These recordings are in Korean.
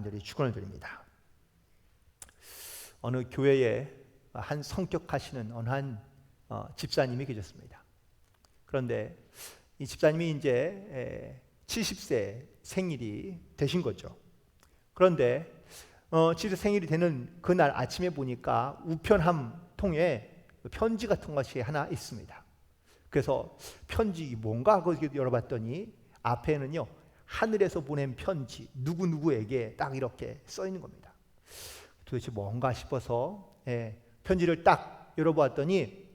간절히 축원을 드립니다. 어느 교회에 한 성격하시는 어느 한 집사님이 계셨습니다. 그런데 이 집사님이 이제 70세 생일이 되신 거죠. 그런데 70세 생일이 되는 그날 아침에 보니까 우편함 통에 편지 같은 것이 하나 있습니다. 그래서 편지 뭔가 하고 열어봤더니 앞에는요, 하늘에서 보낸 편지, 누구누구에게 딱 이렇게 써 있는 겁니다. 도대체 뭔가 싶어서 편지를 딱 열어보았더니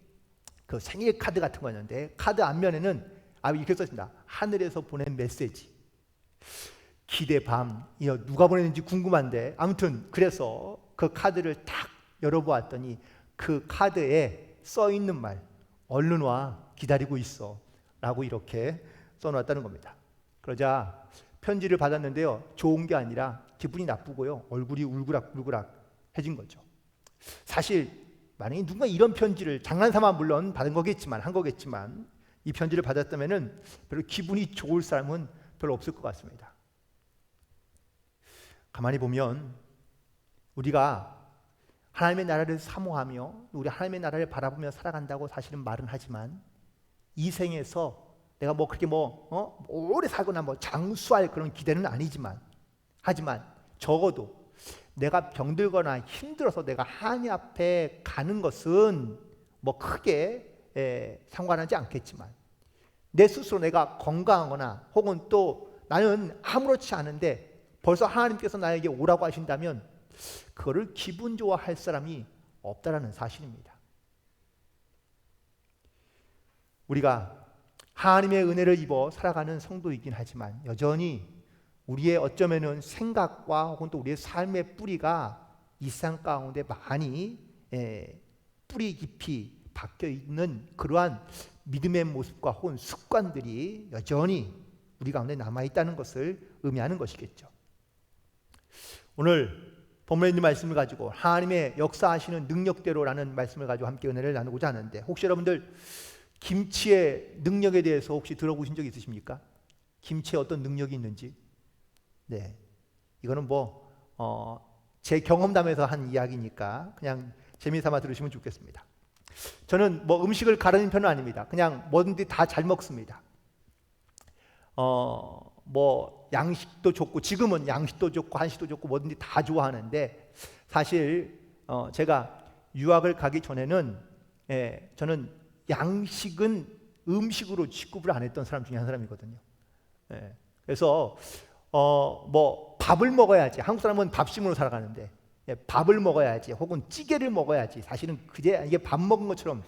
그 생일 카드 같은 거였는데, 카드 앞면에는 이렇게 써 있습니다. 하늘에서 보낸 메시지. 기대 밤, 누가 보냈는지 궁금한데, 아무튼 그래서 그 카드를 딱 열어보았더니 그 카드에 써 있는 말, 얼른 와, 기다리고 있어 라고 이렇게 써놨다는 겁니다. 그러자 편지를 받았는데요, 좋은 게 아니라 기분이 나쁘고요, 얼굴이 울그락불그락해진 거죠. 사실 만약에 누가 이런 편지를 장난삼아 물론 받은 거겠지만, 한 거겠지만, 이 편지를 받았다면은 별로 기분이 좋을 사람은 별로 없을 것 같습니다. 가만히 보면 우리가 하나님의 나라를 사모하며 우리 하나님의 나라를 바라보며 살아간다고 사실은 말은 하지만, 이 생에서 내가 그렇게 오래 살거나 장수할 그런 기대는 아니지만, 하지만 적어도 내가 병들거나 힘들어서 내가 하나님 앞에 가는 것은 크게 상관하지 않겠지만, 내 스스로 내가 건강하거나 혹은 또 나는 아무렇지 않은데 벌써 하나님께서 나에게 오라고 하신다면 그거를 기분 좋아할 사람이 없다라는 사실입니다. 우리가 하나님의 은혜를 입어 살아가는 성도이긴 하지만 여전히 우리의 어쩌면은 생각과 혹은 또 우리의 삶의 뿌리가 이 세상 가운데 많이 뿌리 깊이 박혀 있는 그러한 믿음의 모습과 혹은 습관들이 여전히 우리 가운데 남아있다는 것을 의미하는 것이겠죠. 오늘 본문에 있는 말씀을 가지고 하나님의 역사하시는 능력대로라는 말씀을 가지고 함께 은혜를 나누고자 하는데, 혹시 여러분들 김치의 능력에 대해서 혹시 들어보신 적 있으십니까? 김치에 어떤 능력이 있는지? 네, 이거는 제 경험담에서 한 이야기니까 그냥 재미삼아 들으시면 좋겠습니다. 저는 음식을 가르는 편은 아닙니다. 그냥 뭐든지 다 잘 먹습니다. 양식도 좋고, 지금은 양식도 좋고 한식도 좋고 뭐든지 다 좋아하는데, 사실 제가 유학을 가기 전에는 저는 양식은 음식으로 취급을 안 했던 사람 중에 한 사람이거든요. 그래서 밥을 먹어야지, 한국 사람은 밥심으로 살아가는데 밥을 먹어야지 혹은 찌개를 먹어야지, 사실은 이게 밥 먹은 것처럼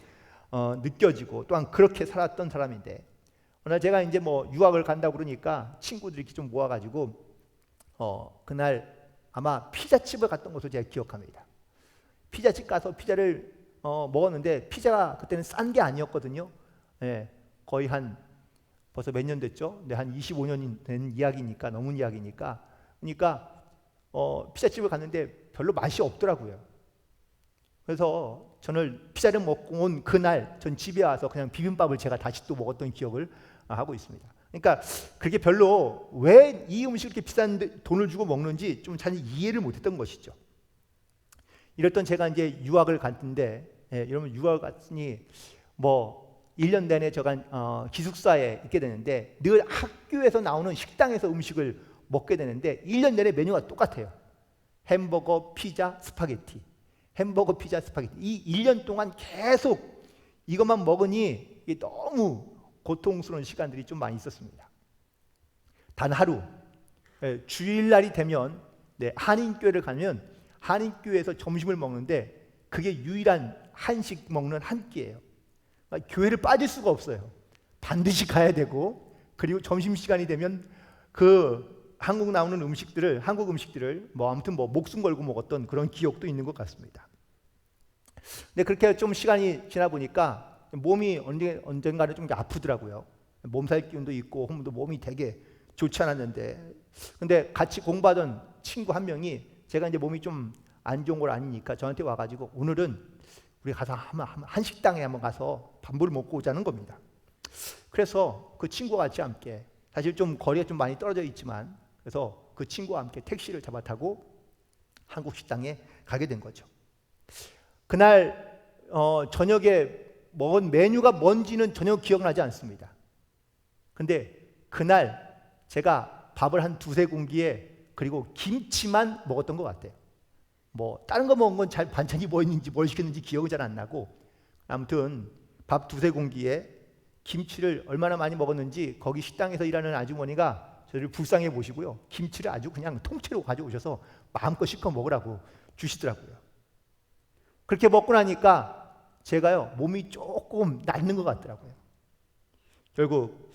느껴지고 또한 그렇게 살았던 사람인데, 그러나 제가 이제 유학을 간다고 그러니까 친구들이 이렇게 좀 모아가지고 그날 아마 피자집을 갔던 것으로 제가 기억합니다. 피자집 가서 피자를 먹었는데, 피자가 그때는 싼 게 아니었거든요. 거의 벌써 몇 년 됐죠? 한 25년 된 이야기니까, 넘은 이야기니까. 그러니까 피자집을 갔는데 별로 맛이 없더라고요. 그래서 저는 피자를 먹고 온 그날 전 집에 와서 그냥 비빔밥을 제가 다시 또 먹었던 기억을 하고 있습니다. 그러니까 그게 별로 왜 이 음식을 이렇게 비싼 돈을 주고 먹는지 좀 잘 이해를 못했던 것이죠. 이랬던 제가 이제 유학을 갔는데, 여러분 유학을 갔으니 1년 내내 제가 기숙사에 있게 되는데, 늘 학교에서 나오는 식당에서 음식을 먹게 되는데 1년 내내 메뉴가 똑같아요. 햄버거, 피자, 스파게티. 햄버거, 피자, 스파게티. 이 1년 동안 계속 이것만 먹으니 너무 고통스러운 시간들이 좀 많이 있었습니다. 단 하루, 주일날이 되면 한인교회를 가면 한인교회에서 점심을 먹는데 그게 유일한 한식 먹는 한 끼예요. 교회를 빠질 수가 없어요. 반드시 가야 되고, 그리고 점심시간이 되면 한국 나오는 음식들을, 한국 음식들을 아무튼 목숨 걸고 먹었던 그런 기억도 있는 것 같습니다. 근데 그렇게 좀 시간이 지나 보니까 몸이 언젠가는 좀 아프더라고요. 몸살 기운도 있고 몸이 되게 좋지 않았는데, 근데 같이 공부하던 친구 한 명이 제가 이제 몸이 좀 안 좋은 걸 아니니까 저한테 와가지고 오늘은 우리 가서 한식당에 한번 가서 밥을 먹고 오자는 겁니다. 그래서 그 친구와 같이 함께, 사실 좀 거리가 좀 많이 떨어져 있지만, 그래서 그 친구와 함께 택시를 잡아 타고 한국 식당에 가게 된 거죠. 그날 저녁에 먹은 메뉴가 뭔지는 전혀 기억나지 않습니다. 근데 그날 제가 밥을 한 두세 공기에 그리고 김치만 먹었던 것 같아요. 뭐 다른 거 먹은 건 잘 반찬이 뭐 있는지 뭘 시켰는지 기억이 잘 안 나고, 아무튼 밥 두세 공기에 김치를 얼마나 많이 먹었는지 거기 식당에서 일하는 아주머니가 저를 불쌍해 보시고요, 김치를 아주 그냥 통째로 가져오셔서 마음껏 시켜 먹으라고 주시더라고요. 그렇게 먹고 나니까 제가요 몸이 조금 낫는 것 같더라고요. 결국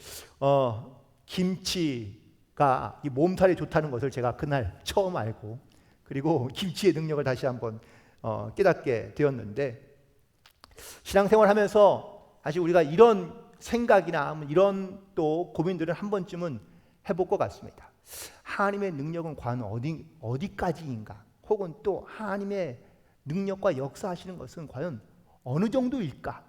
김치가 이 몸살에 좋다는 것을 제가 그날 처음 알고, 그리고 김치의 능력을 다시 한번 깨닫게 되었는데, 신앙생활하면서 사실 우리가 이런 생각이나 이런 또 고민들을 한 번쯤은 해볼 것 같습니다. 하나님의 능력은 과연 어디까지인가? 혹은 또 하나님의 능력과 역사하시는 것은 과연 어느 정도일까?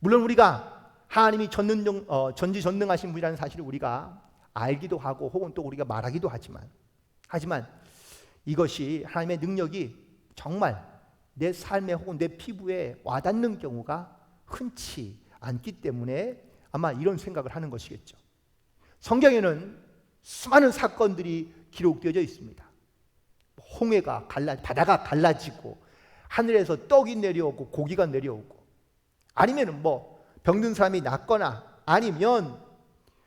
물론 우리가 하나님이 전지전능하신 분이라는 사실을 우리가 알기도 하고 혹은 또 우리가 말하기도 하지만 이것이 하나님의 능력이 정말 내 삶에 혹은 내 피부에 와닿는 경우가 흔치 않기 때문에 아마 이런 생각을 하는 것이겠죠. 성경에는 수많은 사건들이 기록되어져 있습니다. 바다가 갈라지고 하늘에서 떡이 내려오고 고기가 내려오고, 아니면은 병든 사람이 낫거나, 아니면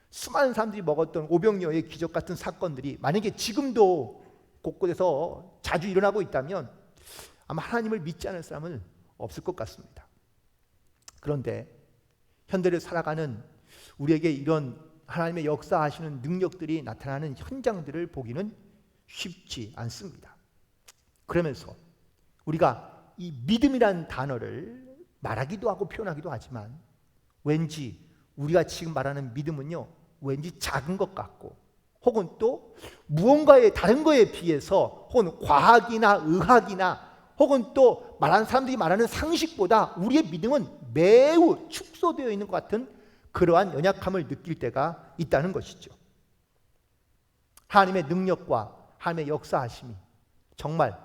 수많은 사람들이 먹었던 오병이어의 기적 같은 사건들이 만약에 지금도 곳곳에서 자주 일어나고 있다면 아마 하나님을 믿지 않을 사람은 없을 것 같습니다. 그런데 현대를 살아가는 우리에게 이런 하나님의 역사하시는 능력들이 나타나는 현장들을 보기는 쉽지 않습니다. 그러면서 우리가 이 믿음이라는 단어를 말하기도 하고 표현하기도 하지만, 왠지 우리가 지금 말하는 믿음은요, 왠지 작은 것 같고, 혹은 또 무언가의 다른 거에 비해서, 혹은 과학이나 의학이나, 혹은 또 말하는 사람들이 말하는 상식보다 우리의 믿음은 매우 축소되어 있는 것 같은 그러한 연약함을 느낄 때가 있다는 것이죠. 하나님의 능력과 하나님의 역사하심이 정말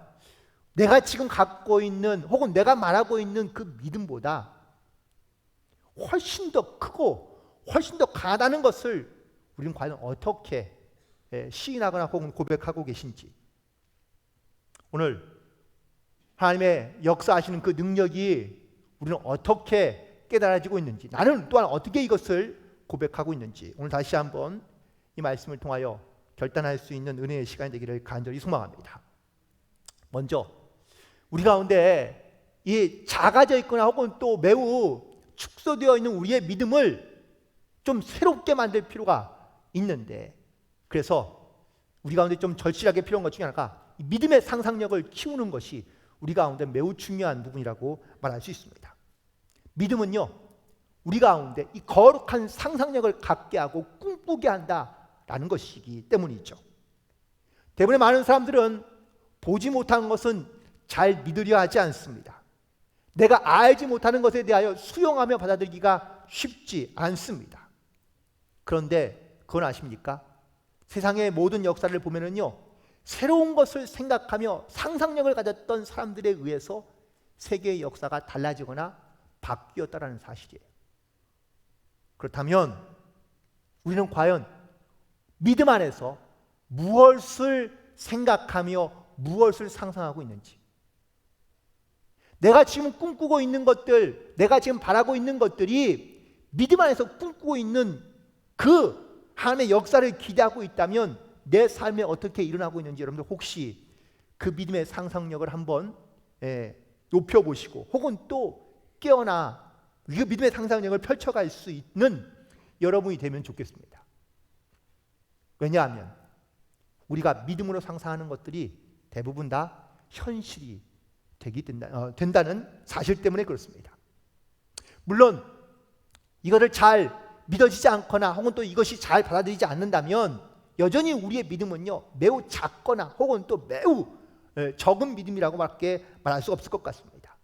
내가 지금 갖고 있는 혹은 내가 말하고 있는 그 믿음보다 훨씬 더 크고 훨씬 더 강하다는 것을 우리는 과연 어떻게 시인하거나 혹은 고백하고 계신지, 오늘 하나님의 역사하시는 그 능력이 우리는 어떻게 깨달아지고 있는지, 나는 또한 어떻게 이것을 고백하고 있는지 오늘 다시 한번 이 말씀을 통하여 결단할 수 있는 은혜의 시간이 되기를 간절히 소망합니다. 먼저 우리 가운데 이 작아져 있거나 혹은 또 매우 축소되어 있는 우리의 믿음을 좀 새롭게 만들 필요가 있는데, 그래서 우리 가운데 좀 절실하게 필요한 것 중에 하나가 믿음의 상상력을 키우는 것이 우리 가운데 매우 중요한 부분이라고 말할 수 있습니다. 믿음은요, 우리 가운데 이 거룩한 상상력을 갖게 하고 꿈꾸게 한다라는 것이기 때문이죠. 대부분의 많은 사람들은 보지 못한 것은 잘 믿으려 하지 않습니다. 내가 알지 못하는 것에 대하여 수용하며 받아들이기가 쉽지 않습니다. 그런데 그건 아십니까? 세상의 모든 역사를 보면은요, 새로운 것을 생각하며 상상력을 가졌던 사람들에 의해서 세계의 역사가 달라지거나 바뀌었다는 사실이에요. 그렇다면 우리는 과연 믿음 안에서 무엇을 생각하며 무엇을 상상하고 있는지, 내가 지금 꿈꾸고 있는 것들, 내가 지금 바라고 있는 것들이 믿음 안에서 꿈꾸고 있는 그 하나님의 역사를 기대하고 있다면 내 삶에 어떻게 일어나고 있는지 여러분들 혹시 그 믿음의 상상력을 한번 높여보시고, 혹은 또 깨어나 그 믿음의 상상력을 펼쳐갈 수 있는 여러분이 되면 좋겠습니다. 왜냐하면 우리가 믿음으로 상상하는 것들이 대부분 다 현실이 된다는 사실 때문에 그렇습니다. 물론 이것을 잘 믿어지지 않거나 혹은 또 이것이 잘 받아들이지 않는다면 여전히 우리의 믿음은요, 매우 작거나 혹은 또 매우 적은 믿음이라고 말할 수 없을 것 같습니다.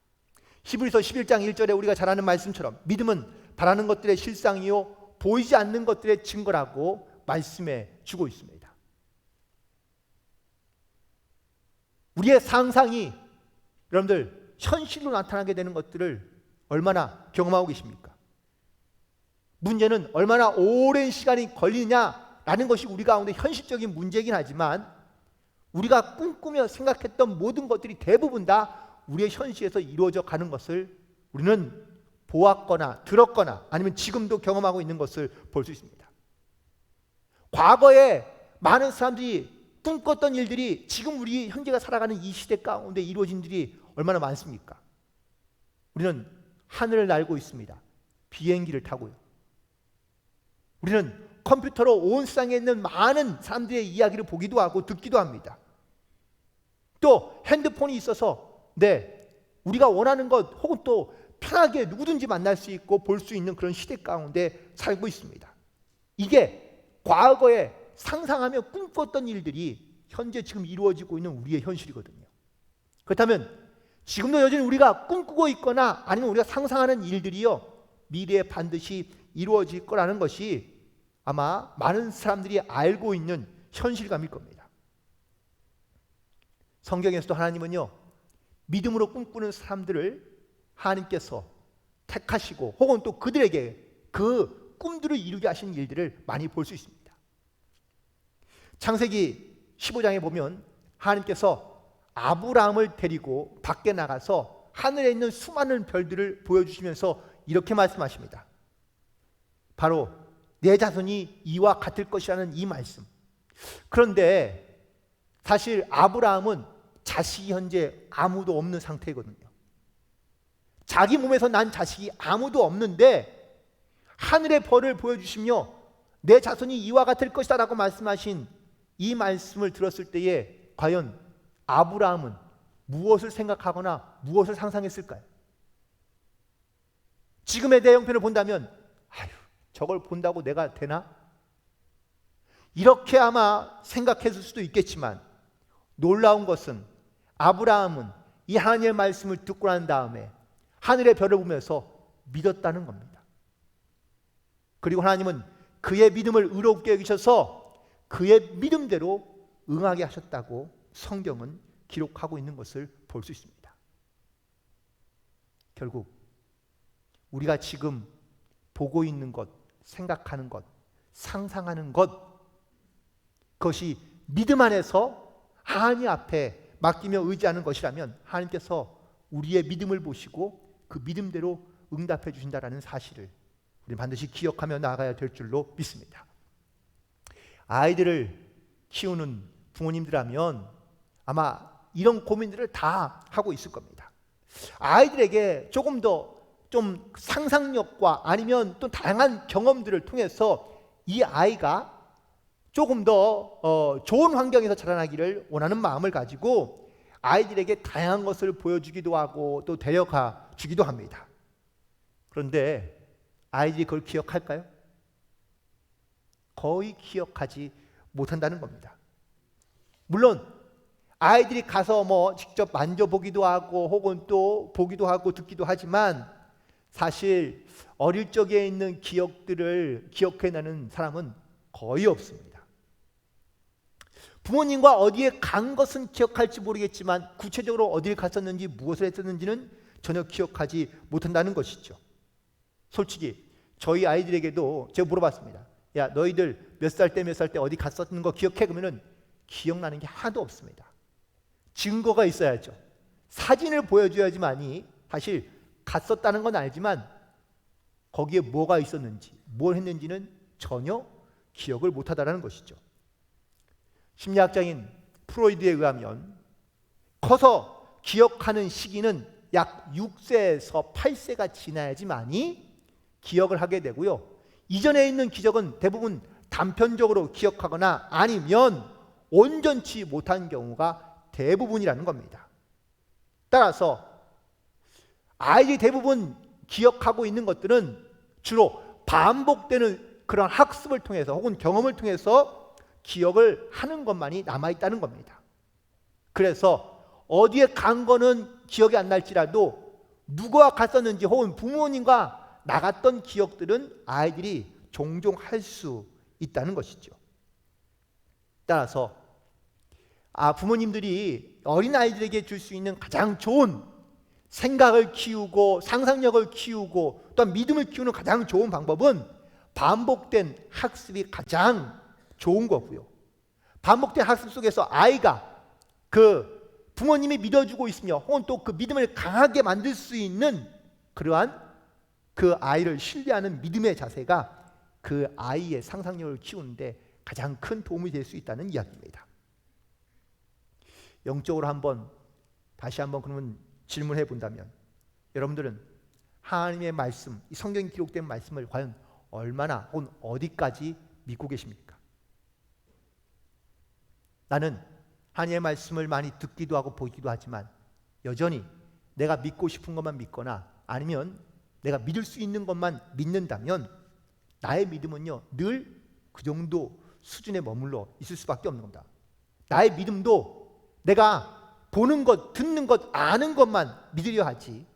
히브리서 11장 1절에 우리가 잘 아는 말씀처럼 믿음은 바라는 것들의 실상이요 보이지 않는 것들의 증거라고 말씀해 주고 있습니다. 우리의 상상이 여러분들 현실로 나타나게 되는 것들을 얼마나 경험하고 계십니까? 문제는 얼마나 오랜 시간이 걸리느냐라는 것이 우리 가운데 현실적인 문제이긴 하지만 우리가 꿈꾸며 생각했던 모든 것들이 대부분 다 우리의 현실에서 이루어져 가는 것을 우리는 보았거나 들었거나 아니면 지금도 경험하고 있는 것을 볼 수 있습니다. 과거에 많은 사람들이 꿈꿨던 일들이 지금 우리 현재가 살아가는 이 시대 가운데 이루어진 일이 얼마나 많습니까? 우리는 하늘을 날고 있습니다. 비행기를 타고요. 우리는 컴퓨터로 온 세상에 있는 많은 사람들의 이야기를 보기도 하고 듣기도 합니다. 또 핸드폰이 있어서 우리가 원하는 것 혹은 또 편하게 누구든지 만날 수 있고 볼 수 있는 그런 시대 가운데 살고 있습니다. 이게 과거에 상상하며 꿈꿨던 일들이 현재 지금 이루어지고 있는 우리의 현실이거든요. 그렇다면 지금도 여전히 우리가 꿈꾸고 있거나 아니면 우리가 상상하는 일들이요 미래에 반드시 이루어질 거라는 것이 아마 많은 사람들이 알고 있는 현실감일 겁니다. 성경에서도 하나님은요 믿음으로 꿈꾸는 사람들을 하나님께서 택하시고 혹은 또 그들에게 그 꿈들을 이루게 하신 일들을 많이 볼 수 있습니다. 창세기 15장에 보면 하나님께서 아브라함을 데리고 밖에 나가서 하늘에 있는 수많은 별들을 보여주시면서 이렇게 말씀하십니다. 바로 내 자손이 이와 같을 것이라는 이 말씀. 그런데 사실 아브라함은 자식이 현재 아무도 없는 상태거든요. 자기 몸에서 난 자식이 아무도 없는데 하늘의 별을 보여주시며 내 자손이 이와 같을 것이다 라고 말씀하신 이 말씀을 들었을 때에 과연 아브라함은 무엇을 생각하거나 무엇을 상상했을까요? 지금의 내 형편을 본다면 저걸 본다고 내가 되나? 이렇게 아마 생각했을 수도 있겠지만 놀라운 것은 아브라함은 이 하나님의 말씀을 듣고 난 다음에 하늘의 별을 보면서 믿었다는 겁니다. 그리고 하나님은 그의 믿음을 의롭게 여기셔서 그의 믿음대로 응하게 하셨다고 성경은 기록하고 있는 것을 볼 수 있습니다. 결국 우리가 지금 보고 있는 것, 생각하는 것, 상상하는 것, 그것이 믿음 안에서 하나님 앞에 맡기며 의지하는 것이라면 하나님께서 우리의 믿음을 보시고 그 믿음대로 응답해 주신다라는 사실을 우리 반드시 기억하며 나아가야 될 줄로 믿습니다. 아이들을 키우는 부모님들이라면 아마 이런 고민들을 다 하고 있을 겁니다. 아이들에게 조금 더 좀 상상력과 아니면 또 다양한 경험들을 통해서 이 아이가 조금 더 좋은 환경에서 자라나기를 원하는 마음을 가지고 아이들에게 다양한 것을 보여주기도 하고 또 데려가 주기도 합니다. 그런데 아이들이 그걸 기억할까요? 거의 기억하지 못한다는 겁니다. 물론 아이들이 가서 직접 만져보기도 하고 혹은 또 보기도 하고 듣기도 하지만 사실 어릴 적에 있는 기억들을 기억해내는 사람은 거의 없습니다. 부모님과 어디에 간 것은 기억할지 모르겠지만 구체적으로 어디를 갔었는지 무엇을 했었는지는 전혀 기억하지 못한다는 것이죠. 솔직히 저희 아이들에게도 제가 물어봤습니다. 야, 너희들 몇 살 때 몇 살 때 어디 갔었는 거 기억해? 그러면은 기억나는 게 하나도 없습니다. 증거가 있어야죠. 사진을 보여줘야지만이 사실 갔었다는 건 알지만 거기에 뭐가 있었는지 뭘 했는지는 전혀 기억을 못하다라는 것이죠. 심리학자인 프로이드에 의하면 커서 기억하는 시기는 약 6세에서 8세가 지나야지만이 기억을 하게 되고요. 이전에 있는 기억은 대부분 단편적으로 기억하거나 아니면 온전치 못한 경우가 대부분이라는 겁니다. 따라서 아이들이 대부분 기억하고 있는 것들은 주로 반복되는 그런 학습을 통해서 혹은 경험을 통해서 기억을 하는 것만이 남아있다는 겁니다. 그래서 어디에 간 거는 기억이 안 날지라도 누구와 갔었는지 혹은 부모님과 나갔던 기억들은 아이들이 종종 할 수 있다는 것이죠. 따라서 부모님들이 어린아이들에게 줄 수 있는 가장 좋은 생각을 키우고 상상력을 키우고 또한 믿음을 키우는 가장 좋은 방법은 반복된 학습이 가장 좋은 거고요. 반복된 학습 속에서 아이가 그 부모님이 믿어주고 있으며 혹은 또 그 믿음을 강하게 만들 수 있는 그러한 그 아이를 신뢰하는 믿음의 자세가 그 아이의 상상력을 키우는데 가장 큰 도움이 될 수 있다는 이야기입니다. 영적으로 다시 한번 그러면 질문해 본다면 여러분들은 하나님의 말씀, 이 성경에 기록된 말씀을 과연 얼마나 혹은 어디까지 믿고 계십니까? 나는 하나님의 말씀을 많이 듣기도 하고 보기도 하지만 여전히 내가 믿고 싶은 것만 믿거나 아니면 내가 믿을 수 있는 것만 믿는다면 나의 믿음은요 늘 그 정도 수준에 머물러 있을 수밖에 없는 겁니다. 나의 믿음도 내가 보는 것, 듣는 것, 아는 것만 믿으려 하지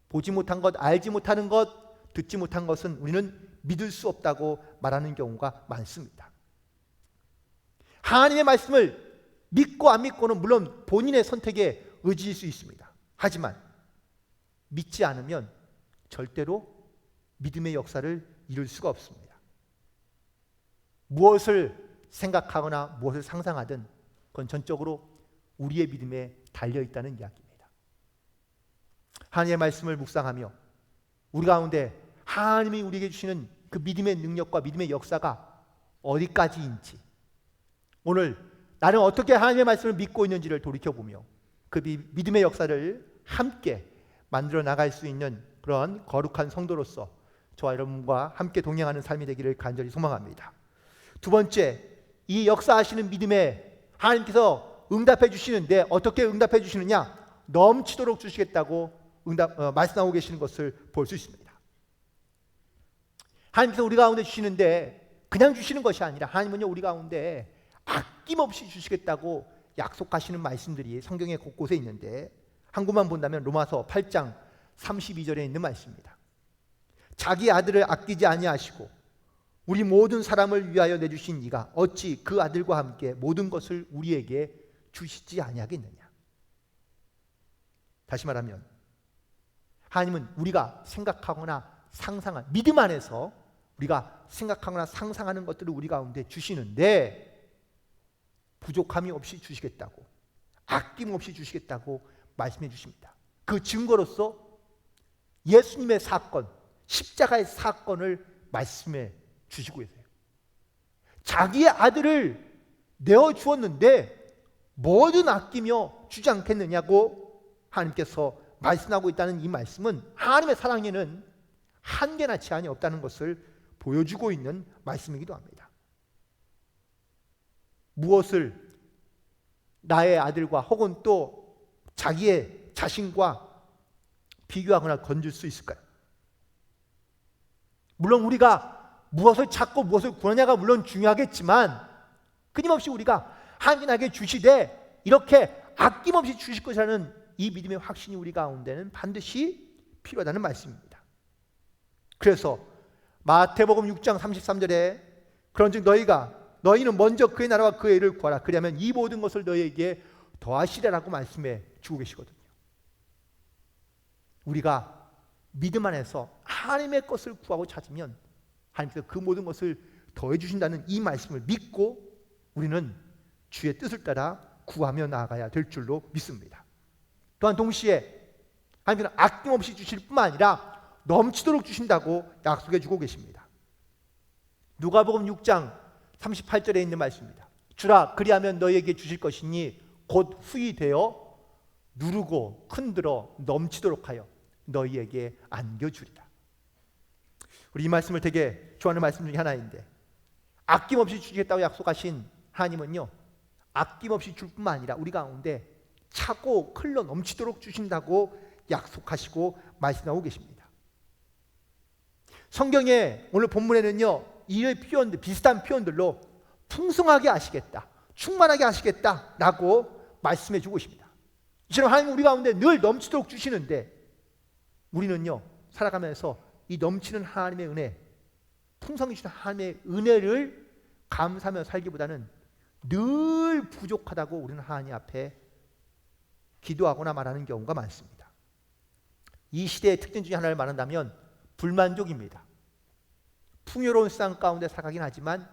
보지 못한 것, 알지 못하는 것, 듣지 못한 것은 우리는 믿을 수 없다고 말하는 경우가 많습니다. 하나님의 말씀을 믿고 안 믿고는 물론 본인의 선택에 의지일 수 있습니다. 하지만 믿지 않으면 절대로 믿음의 역사를 이룰 수가 없습니다. 무엇을 생각하거나 무엇을 상상하든 그건 전적으로 우리의 믿음에 달려있다는 이야기입니다. 하나님의 말씀을 묵상하며 우리 가운데 하나님이 우리에게 주시는 그 믿음의 능력과 믿음의 역사가 어디까지인지 오늘 나는 어떻게 하나님의 말씀을 믿고 있는지를 돌이켜보며 그 믿음의 역사를 함께 만들어 나갈 수 있는 그런 거룩한 성도로서 저와 여러분과 함께 동행하는 삶이 되기를 간절히 소망합니다. 두 번째, 이 역사하시는 믿음에 하나님께서 응답해 주시는데 어떻게 응답해 주시느냐? 넘치도록 주시겠다고 말씀하고 계시는 것을 볼 수 있습니다. 하나님께서 우리 가운데 주시는데 그냥 주시는 것이 아니라 하나님은요 우리 가운데 아낌없이 주시겠다고 약속하시는 말씀들이 성경에 곳곳에 있는데 한 곳만 본다면 로마서 8장 32절에 있는 말씀입니다. 자기 아들을 아끼지 아니하시고 우리 모든 사람을 위하여 내주신 이가 어찌 그 아들과 함께 모든 것을 우리에게 주시지 아니하겠느냐. 다시 말하면 하나님은 우리가 생각하거나 상상한 믿음 안에서 우리가 생각하거나 상상하는 것들을 우리 가운데 주시는데 부족함이 없이 주시겠다고 아낌없이 주시겠다고 말씀해 주십니다. 그 증거로서 예수님의 사건, 십자가의 사건을 말씀해 주시고 계세요. 자기의 아들을 내어주었는데 뭐든 아끼며 주지 않겠느냐고 하나님께서 말씀하고 있다는 이 말씀은 하나님의 사랑에는 한계나 제한이 없다는 것을 보여주고 있는 말씀이기도 합니다. 무엇을 나의 아들과 혹은 또 자기의 자신과 비교하거나 건질 수 있을까요? 물론 우리가 무엇을 찾고 무엇을 구하냐가 물론 중요하겠지만 끊임없이 우리가 하나님이 나에게 주시되 이렇게 아낌없이 주실 것이라는 이 믿음의 확신이 우리 가운데는 반드시 필요하다는 말씀입니다. 그래서 마태복음 6장 33절에 그런즉 너희는 먼저 그의 나라와 그의 의를 구하라 그리하면 이 모든 것을 너희에게 더하시리라고 말씀해 주고 계시거든요. 우리가 믿음 안에서 하나님의 것을 구하고 찾으면 하나님께서 그 모든 것을 더해 주신다는 이 말씀을 믿고 우리는 주의 뜻을 따라 구하며 나아가야 될 줄로 믿습니다. 또한 동시에 하나님께서는 아낌없이 주실 뿐만 아니라 넘치도록 주신다고 약속해 주고 계십니다. 누가복음 6장 38절에 있는 말씀입니다. 주라 그리하면 너희에게 주실 것이니 곧 후히 되어 누르고 흔들어 넘치도록 하여 너희에게 안겨주리라. 우리 이 말씀을 되게 좋아하는 말씀 중에 하나인데 아낌없이 주시겠다고 약속하신 하나님은요 아낌없이 줄 뿐만 아니라 우리 가운데 차고 흘러 넘치도록 주신다고 약속하시고 말씀하고 계십니다. 성경에 오늘 본문에는요 이의 표현들 비슷한 표현들로 풍성하게 하시겠다, 충만하게 하시겠다라고 말씀해 주고 있습니다. 이처럼 하나님은 우리 가운데 늘 넘치도록 주시는데 우리는요 살아가면서 이 넘치는 하나님의 은혜, 풍성히 주시는 하나님의 은혜를 감사하며 살기보다는 늘 부족하다고 우리는 하나님 앞에 기도하거나 말하는 경우가 많습니다. 이 시대의 특징 중에 하나를 말한다면 불만족입니다. 풍요로운 세상 가운데 살아가긴 하지만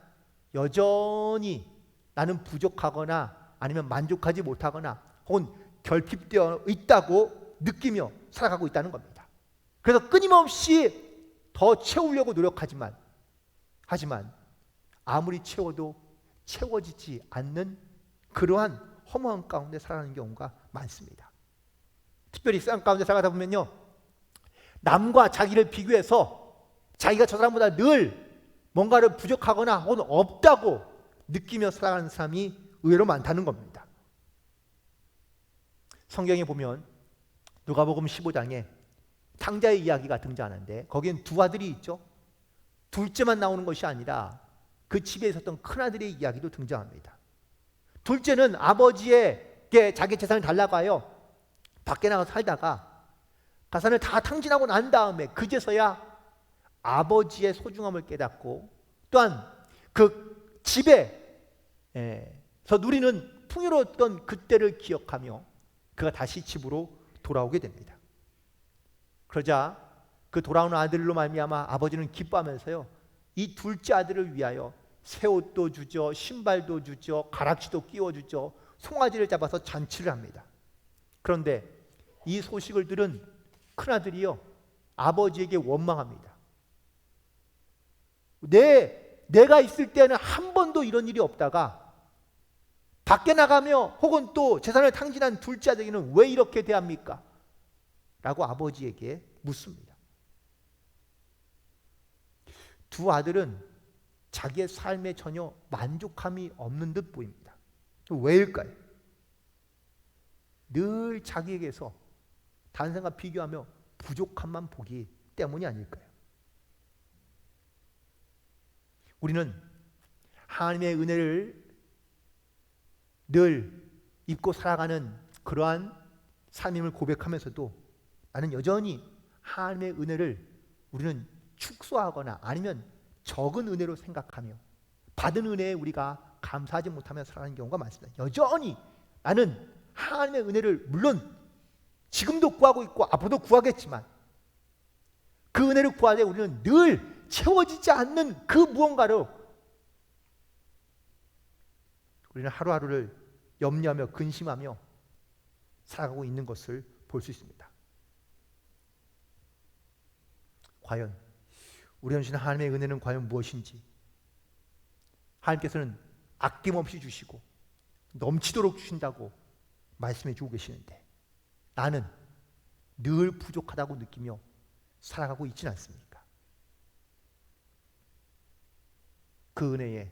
여전히 나는 부족하거나 아니면 만족하지 못하거나 혹은 결핍되어 있다고 느끼며 살아가고 있다는 겁니다. 그래서 끊임없이 더 채우려고 노력하지만 아무리 채워도 채워지지 않는 그러한 허무한 가운데 살아가는 경우가 많습니다. 특별히 세상 가운데 살아가다 보면요, 남과 자기를 비교해서 자기가 저 사람보다 늘 뭔가를 부족하거나 혹은 없다고 느끼며 살아가는 사람이 의외로 많다는 겁니다. 성경에 보면 누가복음 15장에 탕자의 이야기가 등장하는데 거기엔 두 아들이 있죠. 둘째만 나오는 것이 아니라 그 집에 있었던 큰아들의 이야기도 등장합니다. 둘째는 아버지에게 자기 재산을 달라고 하여 밖에 나가서 살다가 가산을 다 탕진하고 난 다음에 그제서야 아버지의 소중함을 깨닫고 또한 그 집에서 누리는 풍요로웠던 그때를 기억하며 그가 다시 집으로 돌아오게 됩니다. 그러자 그 돌아오는 아들로 말미암아 아버지는 기뻐하면서요, 이 둘째 아들을 위하여 새 옷도 주죠, 신발도 주죠, 가락지도 끼워주죠, 송아지를 잡아서 잔치를 합니다. 그런데 이 소식을 들은 큰아들이요, 아버지에게 원망합니다. 내가 있을 때는 한 번도 이런 일이 없다가 밖에 나가며 혹은 또 재산을 탕진한 둘째 아들에게는 왜 이렇게 대합니까? 라고 아버지에게 묻습니다. 두 아들은 자기의 삶에 전혀 만족함이 없는 듯 보입니다. 왜일까요? 늘 자기에게서 다른 사람과 비교하며 부족함만 보기 때문이 아닐까요? 우리는 하나님의 은혜를 늘 입고 살아가는 그러한 삶임을 고백하면서도 나는 여전히 하나님의 은혜를 우리는 축소하거나 아니면 적은 은혜로 생각하며 받은 은혜에 우리가 감사하지 못하며 살아가는 경우가 많습니다. 여전히 나는 하나님의 은혜를 물론 지금도 구하고 있고 앞으로도 구하겠지만 그 은혜를 구하되 우리는 늘 채워지지 않는 그 무언가로 우리는 하루하루를 염려하며 근심하며 살아가고 있는 것을 볼 수 있습니다. 과연 우리가 주시는 하나님의 은혜는 과연 무엇인지, 하나님께서는 아낌없이 주시고 넘치도록 주신다고 말씀해 주고 계시는데 나는 늘 부족하다고 느끼며 살아가고 있지는 않습니까? 그 은혜에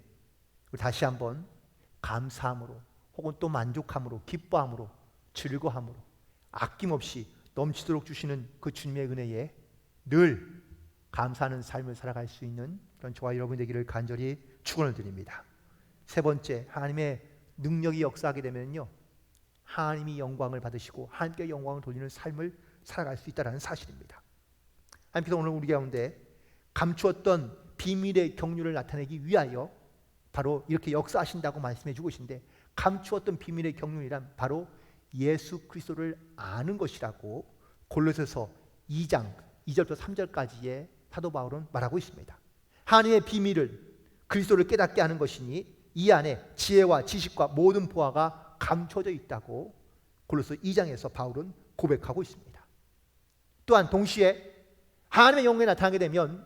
다시 한번 감사함으로 혹은 또 만족함으로 기뻐함으로 즐거함으로 아낌없이 넘치도록 주시는 그 주님의 은혜에 늘 감사하는 삶을 살아갈 수 있는 그런 저와 여러분 되기를 간절히 축원을 드립니다. 세 번째, 하나님의 능력이 역사하게 되면요, 하나님이 영광을 받으시고 하나님께 영광을 돌리는 삶을 살아갈 수 있다는 사실입니다. 하나님께서 오늘 우리 가운데 감추었던 비밀의 경륜을 나타내기 위하여 바로 이렇게 역사하신다고 말씀해 주고 계신데, 감추었던 비밀의 경륜이란 바로 예수 그리스도를 아는 것이라고 골로새서 2장 2절부터 3절까지의 사도 바울은 말하고 있습니다. 하나님의 비밀을 그리스도를 깨닫게 하는 것이니 이 안에 지혜와 지식과 모든 보화가 감춰져 있다고 골로새 2장에서 바울은 고백하고 있습니다. 또한 동시에 하나님의 영광이 나타나게 되면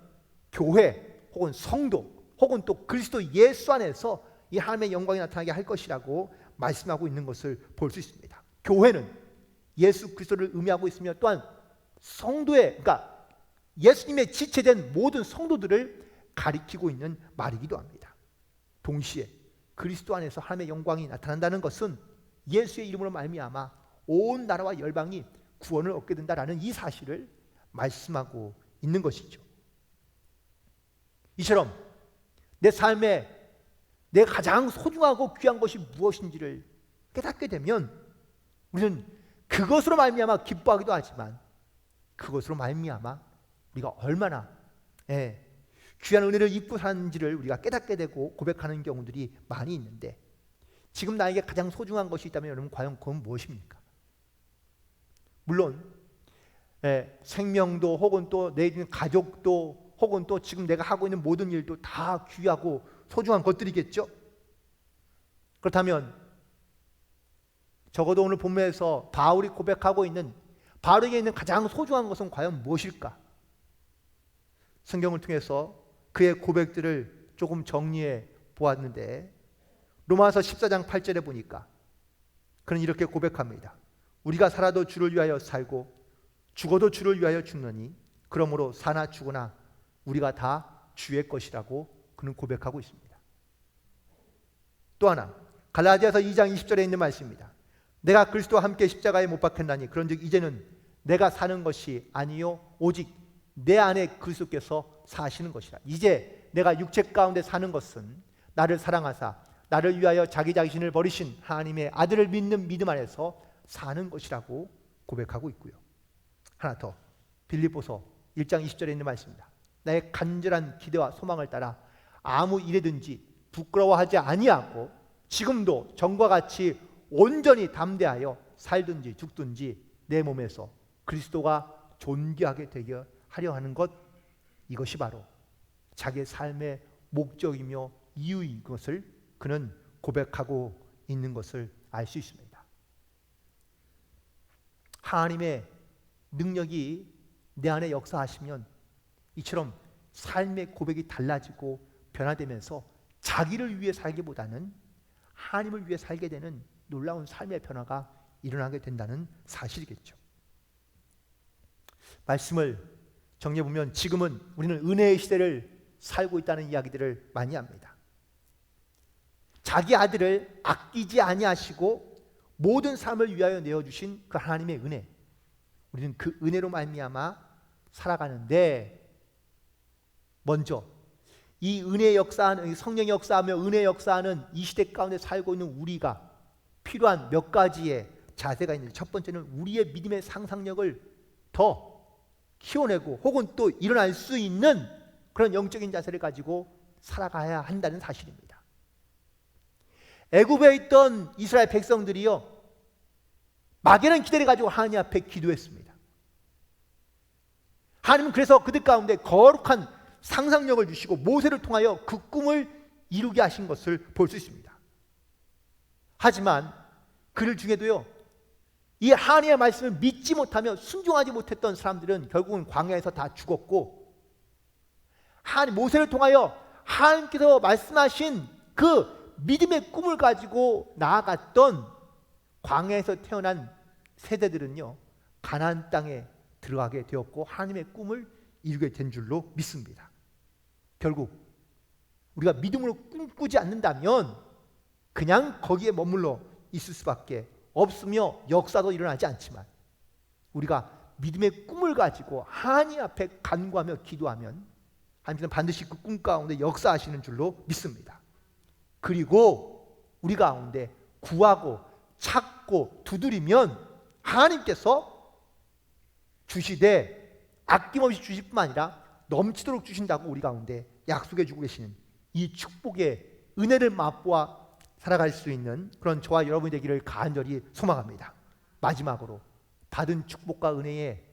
교회 혹은 성도 혹은 또 그리스도 예수 안에서 이 하나님의 영광이 나타나게 할 것이라고 말씀하고 있는 것을 볼 수 있습니다. 교회는 예수 그리스도를 의미하고 있으며 또한 성도의, 그러니까 예수님의 지체된 모든 성도들을 가리키고 있는 말이기도 합니다. 동시에 그리스도 안에서 하나님의 영광이 나타난다는 것은 예수의 이름으로 말미암아 온 나라와 열방이 구원을 얻게 된다라는 이 사실을 말씀하고 있는 것이죠. 이처럼 내 삶에 내가 가장 소중하고 귀한 것이 무엇인지를 깨닫게 되면 우리는 그것으로 말미암아 기뻐하기도 하지만 그것으로 말미암아 우리가 얼마나 귀한 은혜를 입고 사는지를 우리가 깨닫게 되고 고백하는 경우들이 많이 있는데, 지금 나에게 가장 소중한 것이 있다면 여러분 과연 그건 무엇입니까? 물론 생명도 혹은 또 내 가족도 혹은 또 지금 내가 하고 있는 모든 일도 다 귀하고 소중한 것들이겠죠. 그렇다면 적어도 오늘 본문에서 바울이 고백하고 있는 바울에게 있는 가장 소중한 것은 과연 무엇일까? 성경을 통해서 그의 고백들을 조금 정리해 보았는데 로마서 14장 8절에 보니까 그는 이렇게 고백합니다. 우리가 살아도 주를 위하여 살고 죽어도 주를 위하여 죽느니 그러므로 사나 죽으나 우리가 다 주의 것이라고 그는 고백하고 있습니다. 또 하나 갈라디아서 2장 20절에 있는 말씀입니다. 내가 그리스도와 함께 십자가에 못 박혔나니 그런즉 이제는 내가 사는 것이 아니요 오직 내 안에 그리스도께서 사시는 것이라. 이제 내가 육체 가운데 사는 것은 나를 사랑하사 나를 위하여 자기 자신을 버리신 하나님의 아들을 믿는 믿음 안에서 사는 것이라고 고백하고 있고요. 하나 더 빌립보서 1장 20절에 있는 말씀입니다. 나의 간절한 기대와 소망을 따라 아무 일에든지 부끄러워하지 아니하고 지금도 전과 같이 온전히 담대하여 살든지 죽든지 내 몸에서 그리스도가 존귀하게 되게 하려 하는 것, 이것이 바로 자기의 삶의 목적이며 이유인 것을 그는 고백하고 있는 것을 알 수 있습니다. 하나님의 능력이 내 안에 역사하시면 이처럼 삶의 고백이 달라지고 변화되면서 자기를 위해 살기보다는 하나님을 위해 살게 되는 놀라운 삶의 변화가 일어나게 된다는 사실이겠죠. 말씀을 정리해 보면 지금은 우리는 은혜의 시대를 살고 있다는 이야기들을 많이 합니다. 자기 아들을 아끼지 아니하시고 모든 삶을 위하여 내어주신 그 하나님의 은혜, 우리는 그 은혜로 말미암아 살아가는데 먼저 이 은혜의 역사하는 성령의 역사하며 은혜의 역사하는 이 시대 가운데 살고 있는 우리가 필요한 몇 가지의 자세가 있는데 첫 번째는 우리의 믿음의 상상력을 더 키워내고 혹은 또 일어날 수 있는 그런 영적인 자세를 가지고 살아가야 한다는 사실입니다. 애굽에 있던 이스라엘 백성들이요 막연한 기대를 가지고 하나님 앞에 기도했습니다. 하나님은 그래서 그들 가운데 거룩한 상상력을 주시고 모세를 통하여 그 꿈을 이루게 하신 것을 볼 수 있습니다. 하지만 그들 중에도요 이 하나님의 말씀을 믿지 못하며 순종하지 못했던 사람들은 결국은 광야에서 다 죽었고, 하나님 모세를 통하여 하나님께서 말씀하신 그 믿음의 꿈을 가지고 나아갔던 광야에서 태어난 세대들은요 가나안 땅에 들어가게 되었고 하나님의 꿈을 이루게 된 줄로 믿습니다. 결국 우리가 믿음으로 꿈꾸지 않는다면 그냥 거기에 머물러 있을 수밖에 없으며 역사도 일어나지 않지만 우리가 믿음의 꿈을 가지고 하나님 앞에 간구하며 기도하면 하나님께서는 반드시 그 꿈 가운데 역사하시는 줄로 믿습니다. 그리고 우리 가운데 구하고 찾고 두드리면 하나님께서 주시되 아낌없이 주실 뿐만 아니라 넘치도록 주신다고 우리 가운데 약속해 주고 계시는 이 축복의 은혜를 맛보아 살아갈 수 있는 그런 저와 여러분이 되기를 간절히 소망합니다. 마지막으로 받은 축복과 은혜에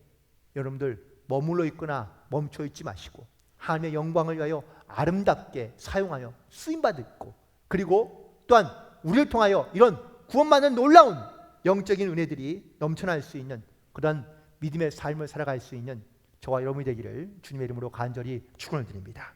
여러분들 머물러 있거나 멈춰 있지 마시고 하나님의 영광을 위하여 아름답게 사용하여 쓰임받고, 그리고 또한 우리를 통하여 이런 구원받는 놀라운 영적인 은혜들이 넘쳐날 수 있는 그런 믿음의 삶을 살아갈 수 있는 저와 여러분이 되기를 주님의 이름으로 간절히 축원을 드립니다.